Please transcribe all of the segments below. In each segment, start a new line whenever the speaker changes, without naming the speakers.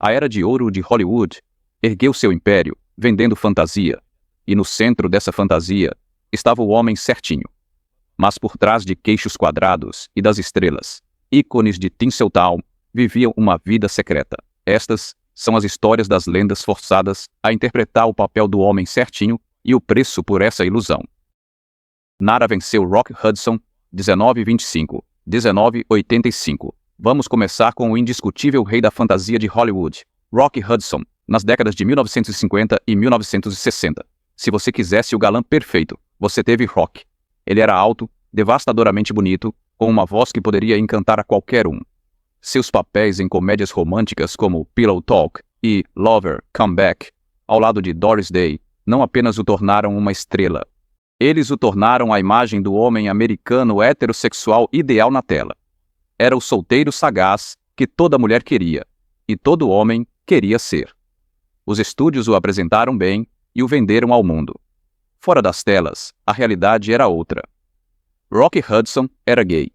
A era de ouro de Hollywood ergueu seu império, vendendo fantasia, e no centro dessa fantasia estava o homem certinho. Mas por trás de queixos quadrados e das estrelas, ícones de Tinseltown, viviam uma vida secreta. Estas são as histórias das lendas forçadas a interpretar o papel do homem certinho e o preço por essa ilusão. Nara venceu Rock Hudson 1925, 1985. Vamos começar com o indiscutível rei da fantasia de Hollywood, Rock Hudson, nas décadas de 1950 e 1960. Se você quisesse o galã perfeito, você teve Rock. Ele era alto, devastadoramente bonito, com uma voz que poderia encantar a qualquer um. Seus papéis em comédias românticas como Pillow Talk e Lover, Come Back, ao lado de Doris Day, não apenas o tornaram uma estrela. Eles o tornaram a imagem do homem americano heterossexual ideal na tela. Era o solteiro sagaz que toda mulher queria, e todo homem queria ser. Os estúdios o apresentaram bem e o venderam ao mundo. Fora das telas, a realidade era outra. Rock Hudson era gay,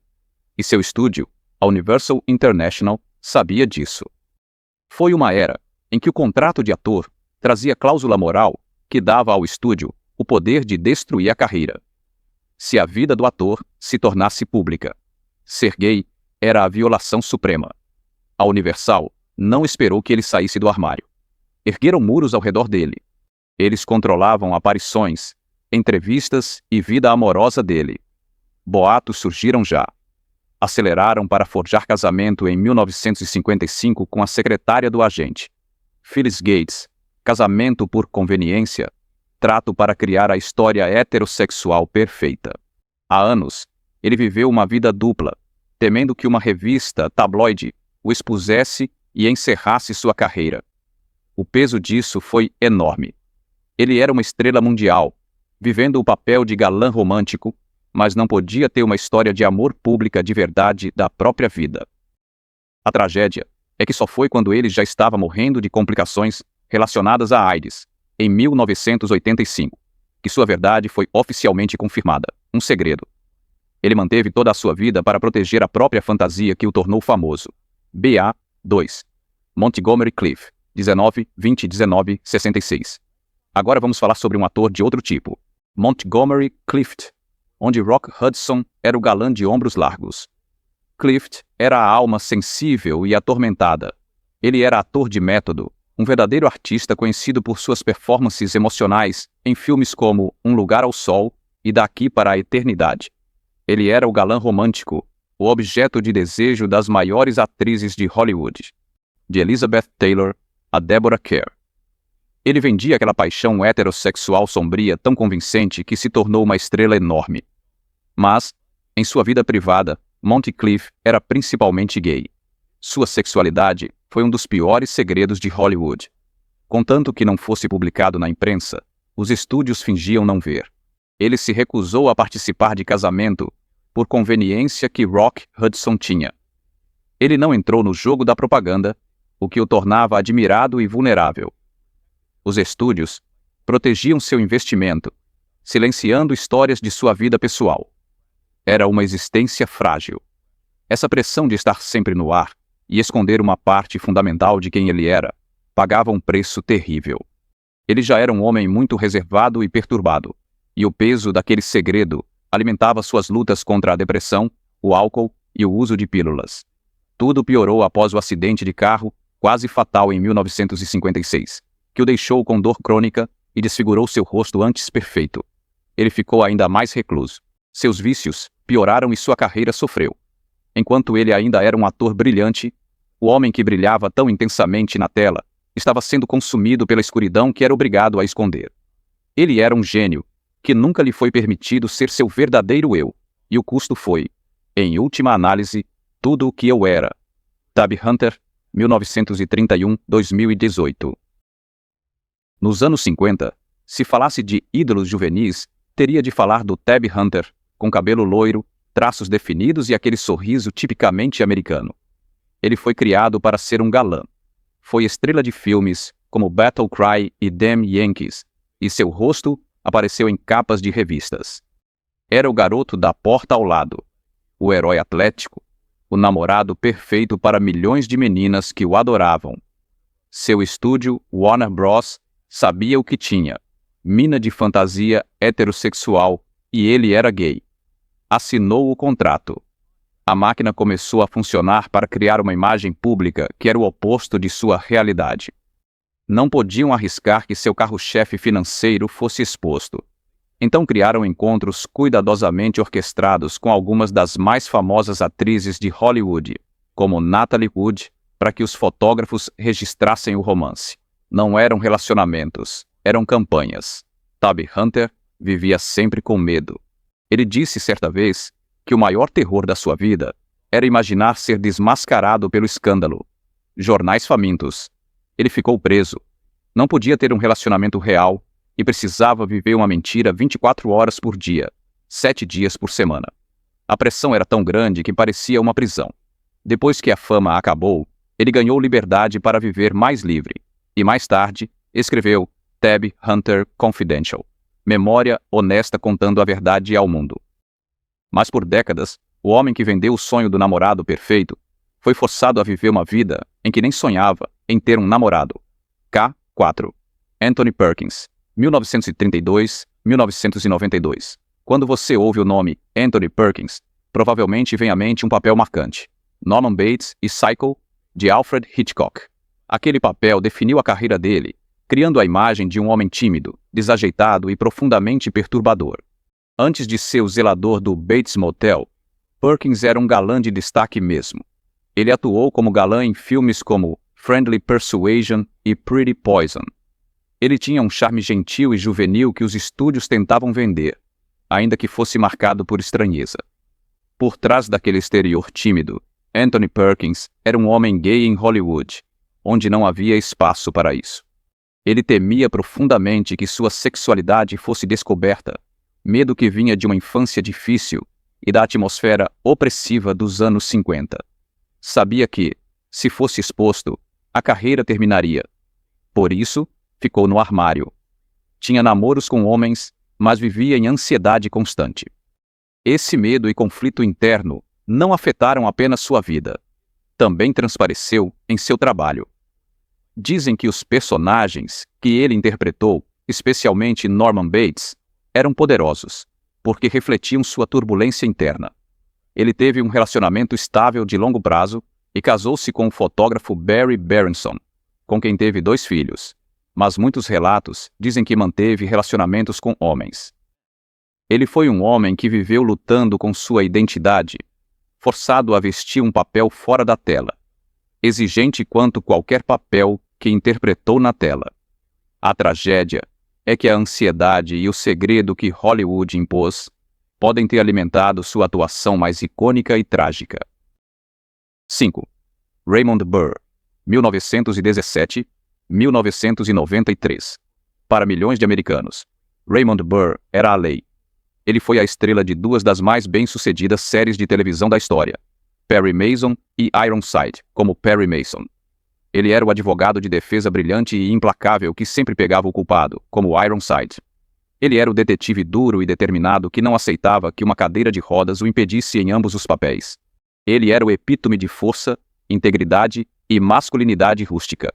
e seu estúdio, a Universal International, sabia disso. Foi uma era em que o contrato de ator trazia cláusula moral que dava ao estúdio o poder de destruir a carreira. Se a vida do ator se tornasse pública, ser gay era a violação suprema. A Universal não esperou que ele saísse do armário. Ergueram muros ao redor dele. Eles controlavam aparições, entrevistas e vida amorosa dele. Boatos surgiram já. Aceleraram para forjar casamento em 1955 com a secretária do agente, Phyllis Gates. Casamento por conveniência, trato para criar a história heterossexual perfeita. Há anos, ele viveu uma vida dupla, temendo que uma revista tabloide o expusesse e encerrasse sua carreira. O peso disso foi enorme. Ele era uma estrela mundial, vivendo o papel de galã romântico, mas não podia ter uma história de amor pública de verdade da própria vida. A tragédia é que só foi quando ele já estava morrendo de complicações relacionadas à AIDS, em 1985, que sua verdade foi oficialmente confirmada, um segredo. Ele manteve toda a sua vida para proteger a própria fantasia que o tornou famoso. B.A. 2. Montgomery Clift, 19-20-19-66. Agora vamos falar sobre um ator de outro tipo, Montgomery Clift, onde Rock Hudson era o galã de ombros largos. Clift era a alma sensível e atormentada. Ele era ator de método, um verdadeiro artista conhecido por suas performances emocionais em filmes como Um Lugar ao Sol e Daqui para a Eternidade. Ele era o galã romântico, o objeto de desejo das maiores atrizes de Hollywood, de Elizabeth Taylor a Deborah Kerr. Ele vendia aquela paixão heterossexual sombria tão convincente que se tornou uma estrela enorme. Mas, em sua vida privada, Monty Clift era principalmente gay. Sua sexualidade foi um dos piores segredos de Hollywood. Contanto que não fosse publicado na imprensa, os estúdios fingiam não ver. Ele se recusou a participar de casamento por conveniência que Rock Hudson tinha. Ele não entrou no jogo da propaganda, o que o tornava admirado e vulnerável. Os estúdios protegiam seu investimento, silenciando histórias de sua vida pessoal. Era uma existência frágil. Essa pressão de estar sempre no ar e esconder uma parte fundamental de quem ele era, pagava um preço terrível. Ele já era um homem muito reservado e perturbado, e o peso daquele segredo alimentava suas lutas contra a depressão, o álcool e o uso de pílulas. Tudo piorou após o acidente de carro, quase fatal em 1956, que o deixou com dor crônica e desfigurou seu rosto antes perfeito. Ele ficou ainda mais recluso. Seus vícios pioraram e sua carreira sofreu. Enquanto ele ainda era um ator brilhante, o homem que brilhava tão intensamente na tela estava sendo consumido pela escuridão que era obrigado a esconder. Ele era um gênio, que nunca lhe foi permitido ser seu verdadeiro eu, e o custo foi, em última análise, tudo o que eu era. Tab Hunter, 1931-2018. Nos anos 50, se falasse de ídolos juvenis, teria de falar do Tab Hunter, com cabelo loiro, traços definidos e aquele sorriso tipicamente americano. Ele foi criado para ser um galã. Foi estrela de filmes como Battle Cry e Damn Yankees, e seu rosto apareceu em capas de revistas. Era o garoto da porta ao lado, o herói atlético, o namorado perfeito para milhões de meninas que o adoravam. Seu estúdio, Warner Bros., sabia o que tinha: mina de fantasia heterossexual, e ele era gay. Assinou o contrato. A máquina começou a funcionar para criar uma imagem pública que era o oposto de sua realidade. Não podiam arriscar que seu carro-chefe financeiro fosse exposto. Então criaram encontros cuidadosamente orquestrados com algumas das mais famosas atrizes de Hollywood, como Natalie Wood, para que os fotógrafos registrassem o romance. Não eram relacionamentos, eram campanhas. Tabby Hunter vivia sempre com medo. Ele disse certa vez que o maior terror da sua vida era imaginar ser desmascarado pelo escândalo. Jornais famintos. Ele ficou preso. Não podia ter um relacionamento real e precisava viver uma mentira 24 horas por dia, 7 dias por semana. A pressão era tão grande que parecia uma prisão. Depois que a fama acabou, ele ganhou liberdade para viver mais livre. E mais tarde, escreveu Tabby Hunter Confidential, memória honesta contando a verdade ao mundo. Mas por décadas, o homem que vendeu o sonho do namorado perfeito foi forçado a viver uma vida em que nem sonhava em ter um namorado. K4. Anthony Perkins, 1932-1992. Quando você ouve o nome Anthony Perkins, provavelmente vem à mente um papel marcante: Norman Bates e Psycho, de Alfred Hitchcock. Aquele papel definiu a carreira dele, criando a imagem de um homem tímido, desajeitado e profundamente perturbador. Antes de ser o zelador do Bates Motel, Perkins era um galã de destaque mesmo. Ele atuou como galã em filmes como Friendly Persuasion e Pretty Poison. Ele tinha um charme gentil e juvenil que os estúdios tentavam vender, ainda que fosse marcado por estranheza. Por trás daquele exterior tímido, Anthony Perkins era um homem gay em Hollywood, onde não havia espaço para isso. Ele temia profundamente que sua sexualidade fosse descoberta, medo que vinha de uma infância difícil e da atmosfera opressiva dos anos 50. Sabia que, se fosse exposto, a carreira terminaria. Por isso, ficou no armário. Tinha namoros com homens, mas vivia em ansiedade constante. Esse medo e conflito interno não afetaram apenas sua vida. Também transpareceu em seu trabalho. Dizem que os personagens que ele interpretou, especialmente Norman Bates, eram poderosos, porque refletiam sua turbulência interna. Ele teve um relacionamento estável de longo prazo e casou-se com o fotógrafo Barry Berenson, com quem teve 2 filhos, mas muitos relatos dizem que manteve relacionamentos com homens. Ele foi um homem que viveu lutando com sua identidade, forçado a vestir um papel fora da tela, exigente quanto qualquer papel que interpretou na tela. A tragédia é que a ansiedade e o segredo que Hollywood impôs podem ter alimentado sua atuação mais icônica e trágica. 5. Raymond Burr, 1917-1993. Para milhões de americanos, Raymond Burr era a lei. Ele foi a estrela de 2 das mais bem-sucedidas séries de televisão da história, Perry Mason e Ironside, como Perry Mason. Ele era o advogado de defesa brilhante e implacável que sempre pegava o culpado, como Ironside. Ele era o detetive duro e determinado que não aceitava que uma cadeira de rodas o impedisse em ambos os papéis. Ele era o epítome de força, integridade e masculinidade rústica.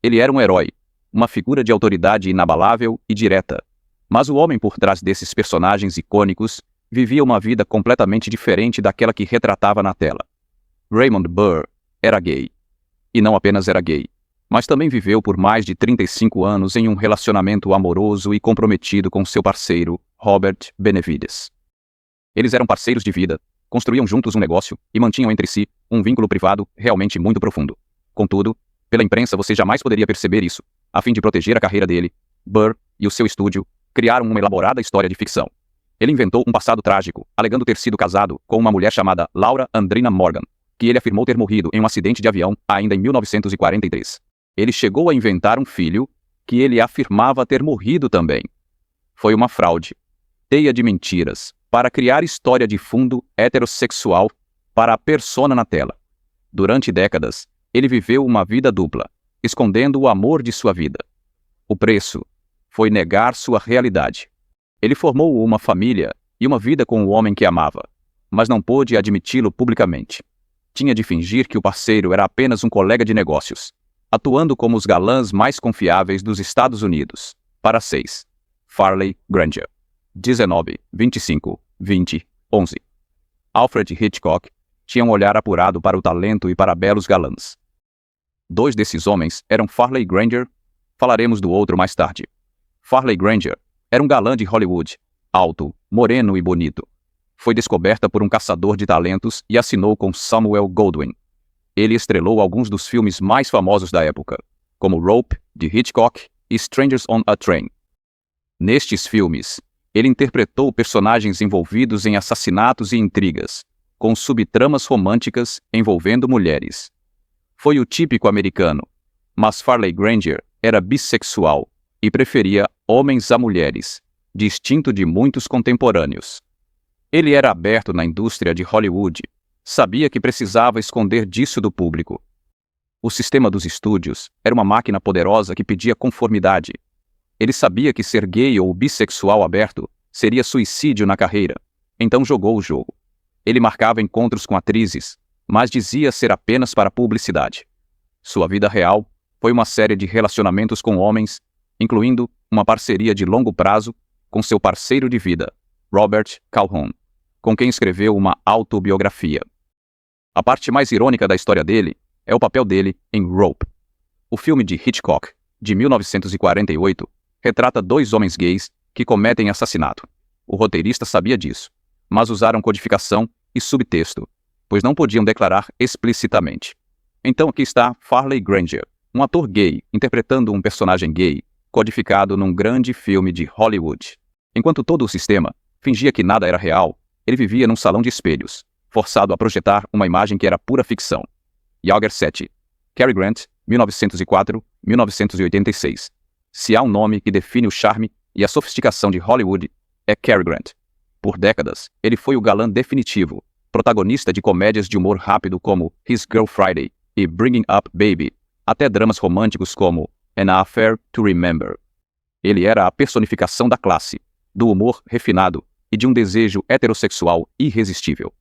Ele era um herói, uma figura de autoridade inabalável e direta. Mas o homem por trás desses personagens icônicos vivia uma vida completamente diferente daquela que retratava na tela. Raymond Burr era gay. E não apenas era gay, mas também viveu por mais de 35 anos em um relacionamento amoroso e comprometido com seu parceiro, Robert Benavides. Eles eram parceiros de vida, construíam juntos um negócio e mantinham entre si um vínculo privado realmente muito profundo. Contudo, pela imprensa você jamais poderia perceber isso. A fim de proteger a carreira dele, Burr e o seu estúdio criaram uma elaborada história de ficção. Ele inventou um passado trágico, alegando ter sido casado com uma mulher chamada Laura Andrina Morgan, que ele afirmou ter morrido em um acidente de avião ainda em 1943. Ele chegou a inventar um filho que ele afirmava ter morrido também. Foi uma fraude, teia de mentiras, para criar história de fundo heterossexual para a persona na tela. Durante décadas, ele viveu uma vida dupla, escondendo o amor de sua vida. O preço foi negar sua realidade. Ele formou uma família e uma vida com o homem que amava, mas não pôde admiti-lo publicamente. Tinha de fingir que o parceiro era apenas um colega de negócios. atuando como os galãs mais confiáveis dos Estados Unidos. Para 6. Farley Granger. 19, 25, 20, 11. Alfred Hitchcock tinha um olhar apurado para o talento e para belos galãs. Dois desses homens eram Farley Granger. Falaremos do outro mais tarde. Farley Granger era um galã de Hollywood, alto, moreno e bonito. Foi descoberta por um caçador de talentos e assinou com Samuel Goldwyn. Ele estrelou alguns dos filmes mais famosos da época, como Rope, de Hitchcock, e Strangers on a Train. Nestes filmes, ele interpretou personagens envolvidos em assassinatos e intrigas, com subtramas românticas envolvendo mulheres. Foi o típico americano, mas Farley Granger era bissexual e preferia homens a mulheres, distinto de muitos contemporâneos. Ele era aberto na indústria de Hollywood, sabia que precisava esconder disso do público. O sistema dos estúdios era uma máquina poderosa que pedia conformidade. Ele sabia que ser gay ou bissexual aberto seria suicídio na carreira, então jogou o jogo. Ele marcava encontros com atrizes, mas dizia ser apenas para publicidade. Sua vida real foi uma série de relacionamentos com homens, incluindo uma parceria de longo prazo com seu parceiro de vida, Robert Calhoun, com quem escreveu uma autobiografia. A parte mais irônica da história dele é o papel dele em Rope. O filme de Hitchcock, de 1948, retrata dois homens gays que cometem assassinato. O roteirista sabia disso, mas usaram codificação e subtexto, pois não podiam declarar explicitamente. Então aqui está Farley Granger, um ator gay interpretando um personagem gay, codificado num grande filme de Hollywood. Enquanto todo o sistema fingia que nada era real, ele vivia num salão de espelhos, forçado a projetar uma imagem que era pura ficção. Yager 7. Cary Grant, 1904-1986. Se há um nome que define o charme e a sofisticação de Hollywood, é Cary Grant. Por décadas, ele foi o galã definitivo, protagonista de comédias de humor rápido como His Girl Friday e Bringing Up Baby, até dramas românticos como An Affair to Remember. Ele era a personificação da classe, do humor refinado e de um desejo heterossexual irresistível.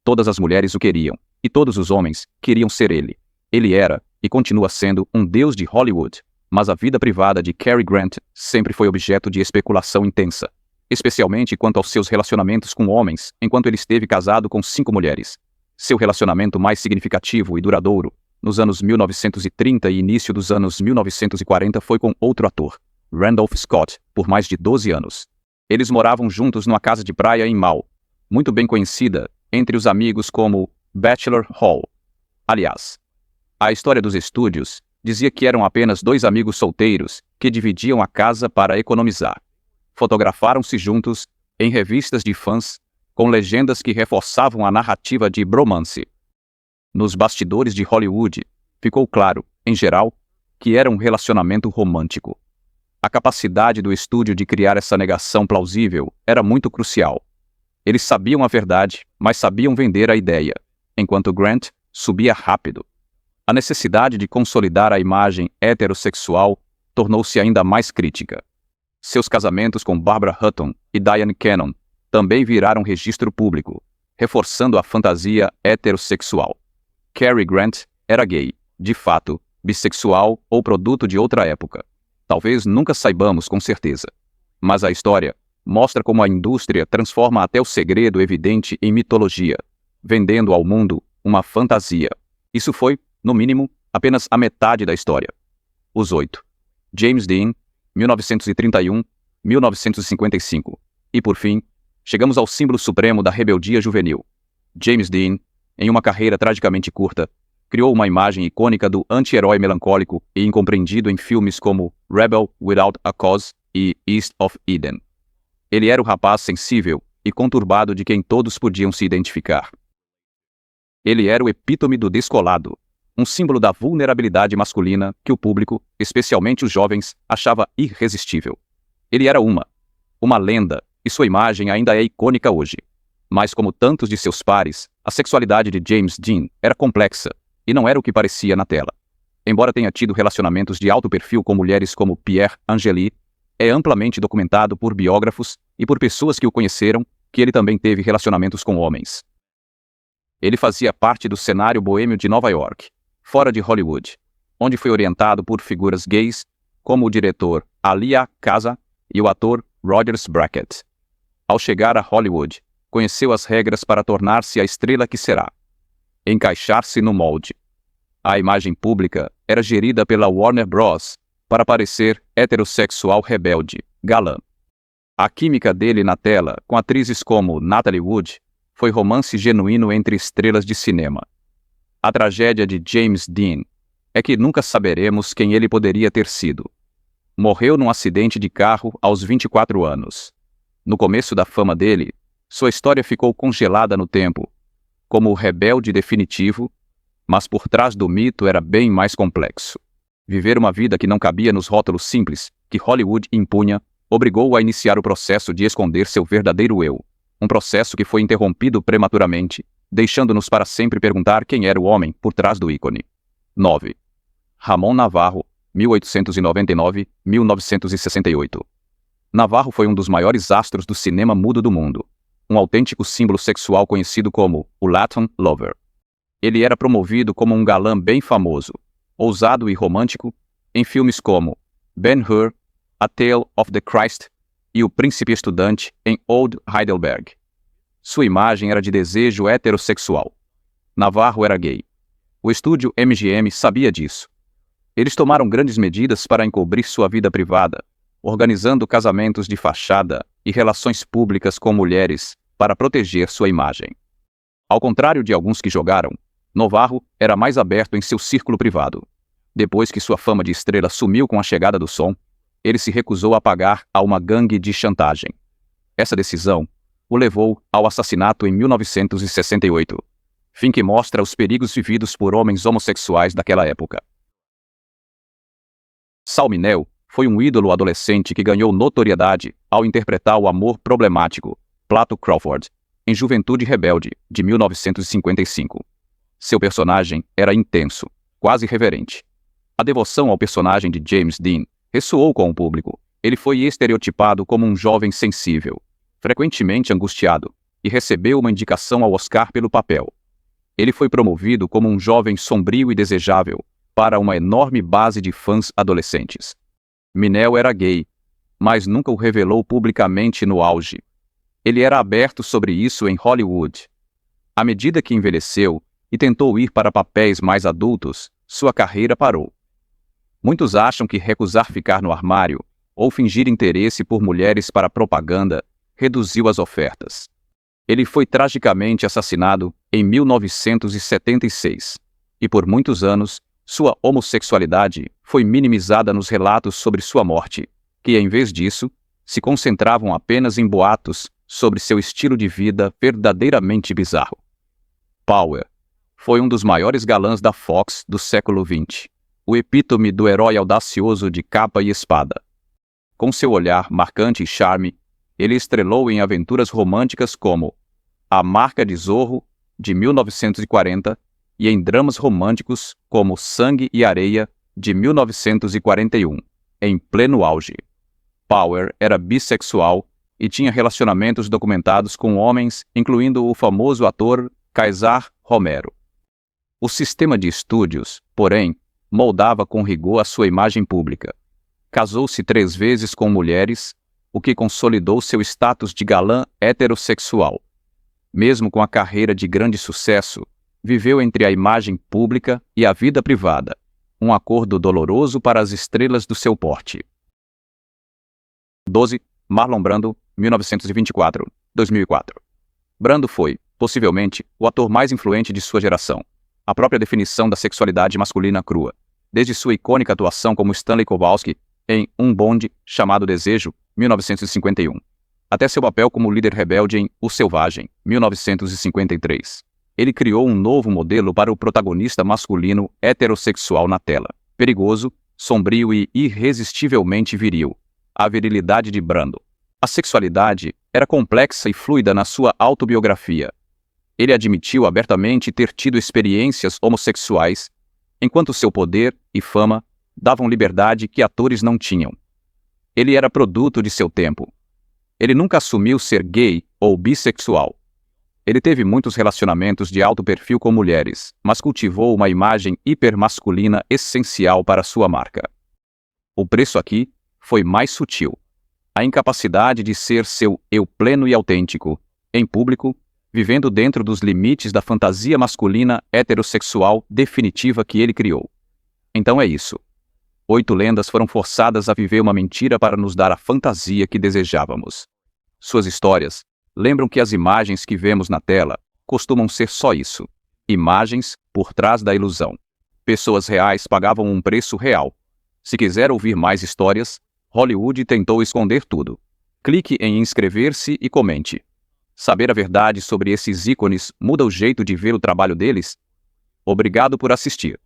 Todas as mulheres o queriam, e todos os homens queriam ser ele. Ele era, e continua sendo, um deus de Hollywood, mas a vida privada de Cary Grant sempre foi objeto de especulação intensa, especialmente quanto aos seus relacionamentos com homens, enquanto ele esteve casado com 5 mulheres. Seu relacionamento mais significativo e duradouro, nos anos 1930 e início dos anos 1940, foi com outro ator, Randolph Scott, por mais de 12 anos. Eles moravam juntos numa casa de praia em Mal, muito bem conhecida entre os amigos como Bachelor Hall. Aliás, a história dos estúdios dizia que eram apenas 2 amigos solteiros que dividiam a casa para economizar. Fotografaram-se juntos em revistas de fãs, com legendas que reforçavam a narrativa de bromance. Nos bastidores de Hollywood, ficou claro, em geral, que era um relacionamento romântico. A capacidade do estúdio de criar essa negação plausível era muito crucial. Eles sabiam a verdade, mas sabiam vender a ideia, enquanto Grant subia rápido. A necessidade de consolidar a imagem heterossexual tornou-se ainda mais crítica. Seus casamentos com Barbara Hutton e Diane Cannon também viraram registro público, reforçando a fantasia heterossexual. Cary Grant era gay, de fato, bissexual ou produto de outra época. Talvez nunca saibamos com certeza. Mas a história mostra como a indústria transforma até o segredo evidente em mitologia, vendendo ao mundo uma fantasia. Isso foi, no mínimo, apenas a metade da história. Os 8. James Dean, 1931-1955. E por fim, chegamos ao símbolo supremo da rebeldia juvenil. James Dean, em uma carreira tragicamente curta, criou uma imagem icônica do anti-herói melancólico e incompreendido em filmes como Rebel Without a Cause e East of Eden. Ele era o rapaz sensível e conturbado de quem todos podiam se identificar. Ele era o epítome do descolado, um símbolo da vulnerabilidade masculina que o público, especialmente os jovens, achava irresistível. Ele era uma lenda, e sua imagem ainda é icônica hoje. Mas como tantos de seus pares, a sexualidade de James Dean era complexa, e não era o que parecia na tela. Embora tenha tido relacionamentos de alto perfil com mulheres como Pierre Angeli, é amplamente documentado por biógrafos e por pessoas que o conheceram que ele também teve relacionamentos com homens. Ele fazia parte do cenário boêmio de Nova York, fora de Hollywood. onde foi orientado por figuras gays como o diretor Alia Casa e o ator Rogers Brackett. Ao chegar a Hollywood, conheceu as regras para tornar-se a estrela que será. Encaixar-se no molde. A imagem pública era gerida pela Warner Bros. Para parecer heterossexual rebelde, galã. A química dele na tela, com atrizes como Natalie Wood, foi romance genuíno entre estrelas de cinema. A tragédia de James Dean é que nunca saberemos quem ele poderia ter sido. Morreu num acidente de carro aos 24 anos. No começo da fama dele, sua história ficou congelada no tempo, como o rebelde definitivo, mas por trás do mito era bem mais complexo. Viver uma vida que não cabia nos rótulos simples que Hollywood impunha obrigou-o a iniciar o processo de esconder seu verdadeiro eu, um processo que foi interrompido prematuramente, deixando-nos para sempre perguntar quem era o homem por trás do ícone. 9. Ramon Navarro, 1899-1968. Navarro foi um dos maiores astros do cinema mudo do mundo, um autêntico símbolo sexual conhecido como o Latin Lover. Ele era promovido como um galã bem famoso, ousado e romântico, em filmes como Ben-Hur, A Tale of the Christ e O Príncipe Estudante em Old Heidelberg. Sua imagem era de desejo heterossexual. Navarro era gay. O estúdio MGM sabia disso. Eles tomaram grandes medidas para encobrir sua vida privada, organizando casamentos de fachada e relações públicas com mulheres para proteger sua imagem. Ao contrário de alguns que jogaram, Navarro era mais aberto em seu círculo privado. Depois que sua fama de estrela sumiu com a chegada do som, ele se recusou a pagar a uma gangue de chantagem. Essa decisão o levou ao assassinato em 1968, fim que mostra os perigos vividos por homens homossexuais daquela época. Sal Mineo foi um ídolo adolescente que ganhou notoriedade ao interpretar o amor problemático, Plato Crawford, em Juventude Rebelde, de 1955. Seu personagem era intenso, quase reverente. A devoção ao personagem de James Dean ressoou com o público. Ele foi estereotipado como um jovem sensível, frequentemente angustiado, e recebeu uma indicação ao Oscar pelo papel. Ele foi promovido como um jovem sombrio e desejável para uma enorme base de fãs adolescentes. Mineo era gay, mas nunca o revelou publicamente no auge. Ele era aberto sobre isso em Hollywood. À medida que envelheceu e tentou ir para papéis mais adultos, sua carreira parou. Muitos acham que recusar ficar no armário ou fingir interesse por mulheres para propaganda reduziu as ofertas. Ele foi tragicamente assassinado em 1976, e por muitos anos, sua homossexualidade foi minimizada nos relatos sobre sua morte, que, em vez disso, se concentravam apenas em boatos sobre seu estilo de vida verdadeiramente bizarro. Power foi um dos maiores galãs da Fox do século XX, o epítome do herói audacioso de capa e espada. Com seu olhar marcante e charme, ele estrelou em aventuras românticas como A Marca de Zorro, de 1940, e em dramas românticos como Sangue e Areia, de 1941, em pleno auge. Power era bissexual e tinha relacionamentos documentados com homens, incluindo o famoso ator César Romero. O sistema de estúdios, porém, moldava com rigor a sua imagem pública. Casou-se 3 vezes com mulheres, o que consolidou seu status de galã heterossexual. Mesmo com a carreira de grande sucesso, viveu entre a imagem pública e a vida privada, um acordo doloroso para as estrelas do seu porte. 12. Marlon Brando, 1924-2004. Brando foi, possivelmente, o ator mais influente de sua geração. A própria definição da sexualidade masculina crua, desde sua icônica atuação como Stanley Kowalski em Um Bonde Chamado Desejo, 1951, até seu papel como líder rebelde em O Selvagem, 1953. Ele criou um novo modelo para o protagonista masculino heterossexual na tela, perigoso, sombrio e irresistivelmente viril. A virilidade de Brando. A sexualidade era complexa e fluida na sua autobiografia. Ele admitiu abertamente ter tido experiências homossexuais, enquanto seu poder e fama davam liberdade que atores não tinham. Ele era produto de seu tempo. Ele nunca assumiu ser gay ou bissexual. Ele teve muitos relacionamentos de alto perfil com mulheres, mas cultivou uma imagem hipermasculina essencial para sua marca. O preço aqui foi mais sutil. A incapacidade de ser seu eu pleno e autêntico, em público, vivendo dentro dos limites da fantasia masculina heterossexual definitiva que ele criou. Então é isso. 8 lendas foram forçadas a viver uma mentira para nos dar a fantasia que desejávamos. Suas histórias lembram que as imagens que vemos na tela costumam ser só isso. Imagens por trás da ilusão. Pessoas reais pagavam um preço real. Se quiser ouvir mais histórias, Hollywood tentou esconder tudo. Clique em inscrever-se e comente. Saber a verdade sobre esses ícones muda o jeito de ver o trabalho deles? Obrigado por assistir.